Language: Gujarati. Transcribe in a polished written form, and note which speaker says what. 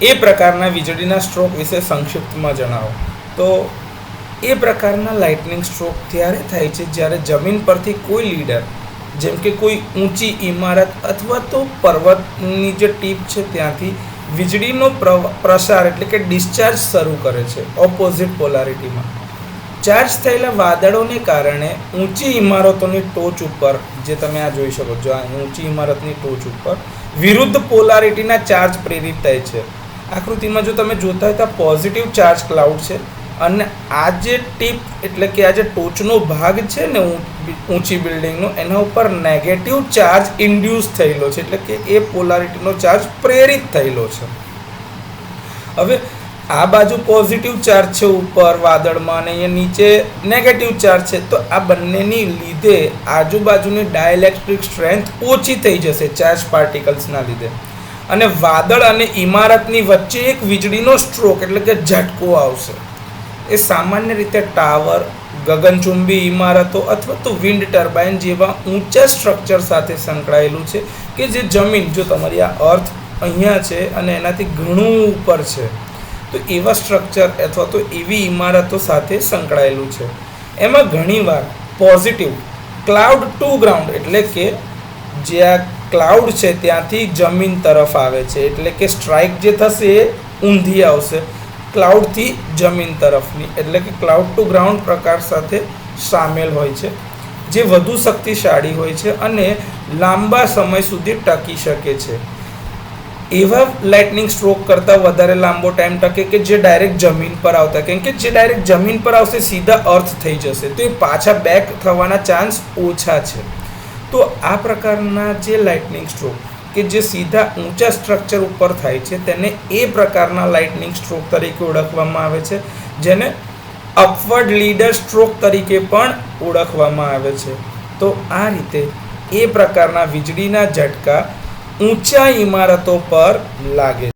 Speaker 1: એ પ્રકારના વીજળીના સ્ટ્રોક વિશે સંક્ષિપ્તમાં જણાવો. તો એ પ્રકારના લાઇટનિંગ સ્ટ્રોક ત્યારે થાય છે જ્યારે જમીન પરથી કોઈ લીડર, જેમ કે કોઈ ઊંચી ઇમારત અથવા તો પર્વતની જે ટીપ છે ત્યાંથી વીજળીનો પ્રસાર એટલે કે ડિસ્ચાર્જ શરૂ કરે છે ઓપોઝિટ પોલારિટીમાં. ચાર્જ થયેલા વાદળોને કારણે ઊંચી ઇમારતોની ટોચ ઉપર, જે તમે આ જોઈ શકો છો, આ ઊંચી ઇમારતની ટોચ ઉપર વિરુદ્ધ પોલારિટીના ચાર્જ પ્રેરિત થાય છે. આકૃતિમાં જો તમે જોતા હોય તો પોઝિટિવ ચાર્જ ક્લાઉડ છે અને આ જે ટીપ એટલે કે આ જે ટોચનો ભાગ છે ને ઊંચી બિલ્ડિંગનો, એના ઉપર નેગેટિવ ચાર્જ ઇન્ડ્યુસ થયેલો છે એટલે કે એ પોલારિટીનો ચાર્જ પ્રેરિત થયેલો છે. હવે આ બાજુ પોઝિટિવ ચાર્જ છે ઉપર વાદળમાં અને અહીંયા નીચે નેગેટિવ ચાર્જ છે, તો આ બંનેની લીધે આજુબાજુની ડાયલેક્ટ્રિક સ્ટ્રેન્થ ઓછી થઈ જશે ચાર્જ પાર્ટિકલ્સના લીધે, અને વાદળ અને ઇમારતની વચ્ચે એક વીજળીનો સ્ટ્રોક એટલે કે ઝટકો આવશે. એ સામાન્ય રીતે ટાવર, ગગનચુંબી ઇમારતો અથવા તો વિન્ડ ટર્બાઇન જેવા ઊંચા સ્ટ્રક્ચર સાથે સંકળાયેલું છે કે જે જમીન, જો તમારી આ અર્થ અહીંયા છે અને એનાથી ઘણું ઉપર છે, તો એવા સ્ટ્રક્ચર અથવા તો એવી ઇમારતો સાથે સંકળાયેલું છે. એમાં ઘણીવાર પોઝિટિવ ક્લાઉડ ટુ ગ્રાઉન્ડ એટલે કે જે આ ક્લાઉડ છે ત્યાંથી જમીન તરફ આવે છે, એટલે કે સ્ટ્રાઇક જે થશે એ ઊંધી આવશે ક્લાઉડથી જમીન તરફની, એટલે કે ક્લાઉડ ટુ ગ્રાઉન્ડ પ્રકાર સાથે સામેલ હોય છે, જે વધુ શક્તિશાળી હોય છે અને લાંબા સમય સુધી ટકી શકે છે. એવા લાઇટનિંગ સ્ટ્રોક કરતાં વધારે લાંબો ટાઈમ ટકે કે જે ડાયરેક્ટ જમીન પર આવતા, કેમ કે જે ડાયરેક્ટ જમીન પર આવશે સીધા અર્થ થઈ જશે, તો એ પાછા બેક થવાના ચાન્સ ઓછા છે. તો આ પ્રકારના જે લાઇટનિંગ સ્ટ્રોક કે જે સીધા ઊંચા સ્ટ્રક્ચર ઉપર થાય છે તેને એ પ્રકારના લાઇટનિંગ સ્ટ્રોક તરીકે ઓળખવામાં આવે છે, જેને અપવર્ડ લીડર સ્ટ્રોક તરીકે પણ ઓળખવામાં આવે છે. તો આ રીતે એ પ્રકારના વીજળીના ઝટકા ઊંચા ઇમારતો પર લાગે.